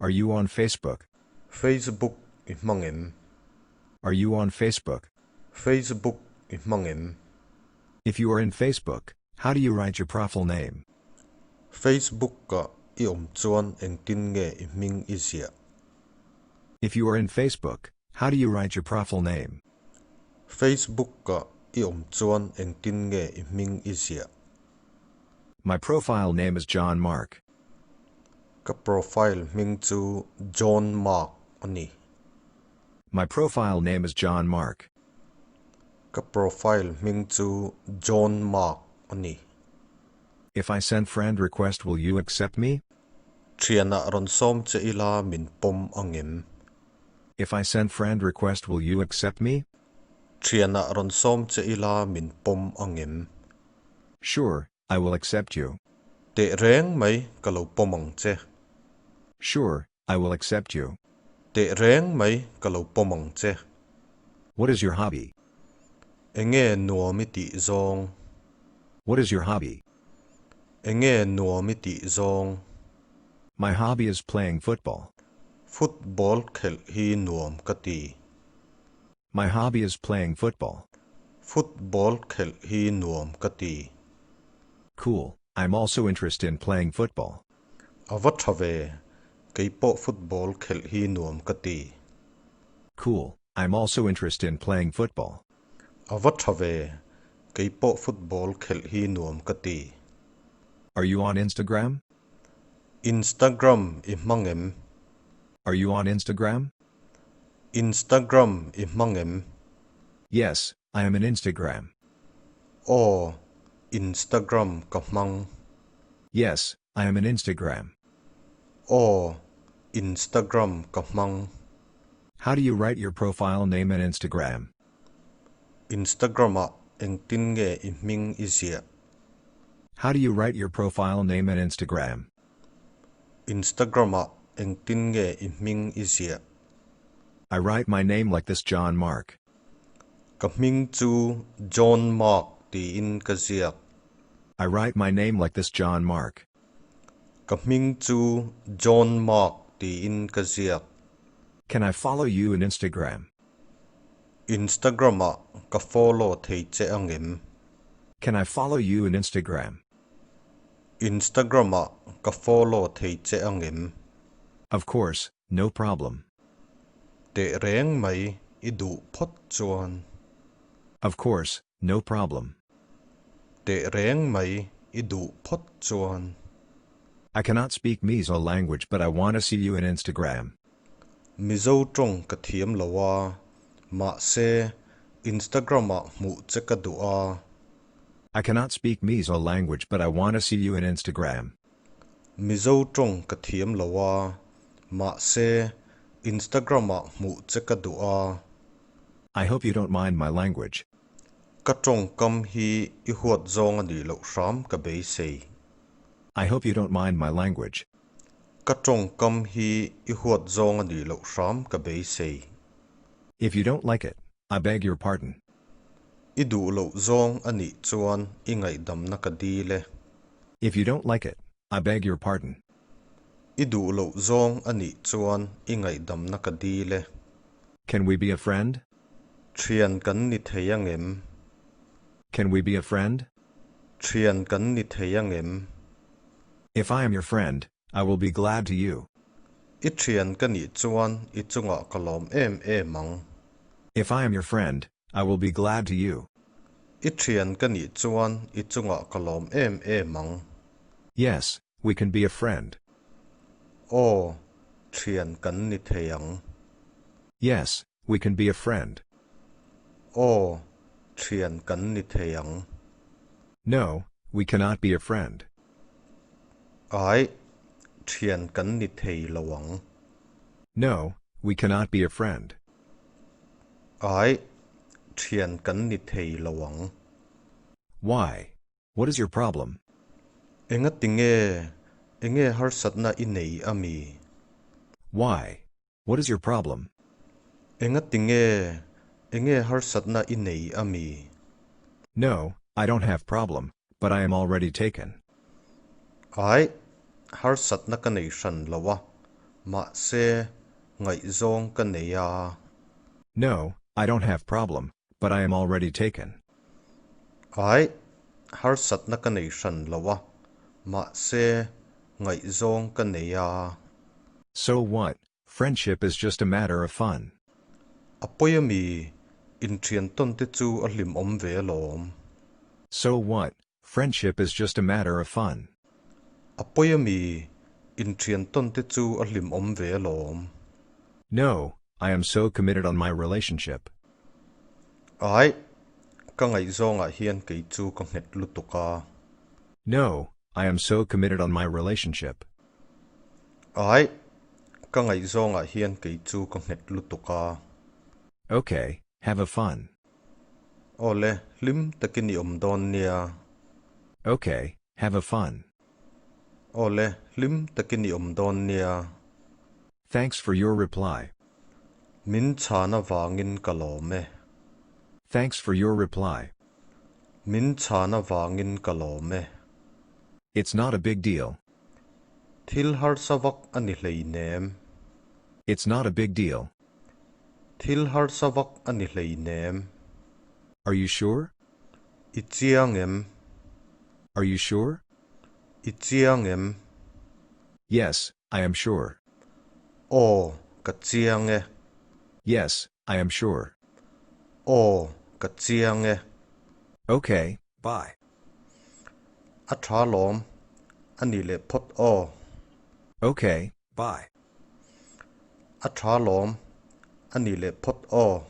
Are you on Facebook? Facebook i angem. Are you on Facebook? Facebook i angem. If you are in Facebook, how do you write your profile name? Facebook ka i chuan eng tin nge i hming i zia. If you are in Facebook, how do you write your profile name? Facebook ka i chuan eng tin nge i hming i zia. My profile name is John Mark. Ka profile hming chu John Mark ani. My profile name is John Mark. Ka profile hming chu John Mark ani. If I send friend request, will you accept me? Thiana ron som che ila min pom angem. If I send friend request, will you accept me? Thiana ron som che ila min pom angem. Sure, I will accept you. Te reng mai ka lo pomang che. Sure, I will accept you. Te reng mai ka lo pomang che. What is your hobby? Enge nuami ti zong. What is your hobby? Enge nuami ti zong. My hobby is playing football. Football khel hi nuam ka ti. My hobby is playing football. Football khel hi nuam ka ti. Cool, I'm also interested in playing football. Avat have kei po football khel hi nuam ka ti. Cool, I'm also interested in playing football. Avat have kei po football khel hi nuam ka ti. Are you on Instagram? Instagram i angem. Are you on Instagram? Instagram i angem. Yes, I am on Instagram. O Instagram ka mang. Yes, I am on Instagram. O Instagram ka mang. How do you write your profile name on Instagram? Instagram a eng tin nge i hming i zia. How do you write your profile name on Instagram? Instagram a eng tin nge i hming i zia. I write my name like this, John Mark. Ka hming chu John Mark ti in ka ziak. I write my name like this, John Mark. Ka hming chu John Mark ti in ka ziak. Can I follow you on Instagram? Instagram a ka follow thei che angem. Can I follow you on Instagram? Instagram a ka follow thei che angem. Of course, no problem. Te reng mai I du phot chuan. Of course, no problem. Te reng mai I du phot chuan. I cannot speak Mizo language, but I want to see you on Instagram. Mizo trong ka thiam lawa. Ma se Instagram a mu che ka dua. I cannot speak Mizo language, but I want to see you on Instagram. Mizo trong ka thiam lawa. Ma se Instagram a mu che ka dua. I hope you don't mind my language. Ka trong kam hi I huat zong ani lo ram ka bei sei. I hope you don't mind my language. Ka trong kam hi I huat zong ani lo ram ka bei sei. If you don't like it, I beg your pardon. I du lo zong ani chuan I ngai dam na ka di le. If you don't like it, I beg your pardon. I du lo zong ani chuan I ngai dam na ka di le. Can we be a friend? Thian kan ni thei angem. Can we be a friend? Thian kan ni thei angem. If I am your friend, I will be glad to you. I thian kan ni chuan I chunga kalom mang. If I am your friend, I will be glad to you. I thian kan ni chuan I chunga kalom mang. Yes, we can be a friend. O thian kan ni thei ang. Yes, we can be a friend. O thian kan ni thei ang. No, we cannot be a friend. Ai thian kan ni thei lawang. No, we cannot be a friend. Ai thian kan ni thei lawang. Why? What is your problem? Enga enge har satna I nei ami. Why? What is your problem? Enga enge har satna I nei ami. No, I don't have problem, but I am already taken. Ai har satna ka nei shan lawa. mạ xe ngậy zong ka nei à. No, I don't have problem, but I am already taken. Ai, har sat na ka nei shan lawa, mạ xe ngậy zong ka nei à. So what? Friendship is just a matter of fun. Apoyami in thian ton te chu a hlim om ve lom. So what? Friendship is just a matter of fun. Apoyami in thian ton te chu a hlim om ve lom. No, I am so committed on my relationship. Ai, ka ngai zong a hian kei chu ka nghet lutuka. No, I am so committed on my relationship. Ai, ka ngai zong a hian kei chu ka nghet lutuka. Okay, have a fun. Ole, lim takini om don nia. Okay, have a fun. Ole, lim takini om don nia. Thanks for your reply. Min chana wangin ka lo me. Thanks for your reply. Min chana wangin ka lo me. It's not a big deal. Thil har savak ani hlei nem. It's not a big deal. Thil har savak ani hlei nem. Are you sure? I chiang em. Are you sure? I chiang em. Yes, I am sure. O, ka chiang e. Yes, I am sure. O, ka chiang e. Okay, bye. A tha lom. Ani le pot o. Okay, bye. A tha lom. Ani le pot o.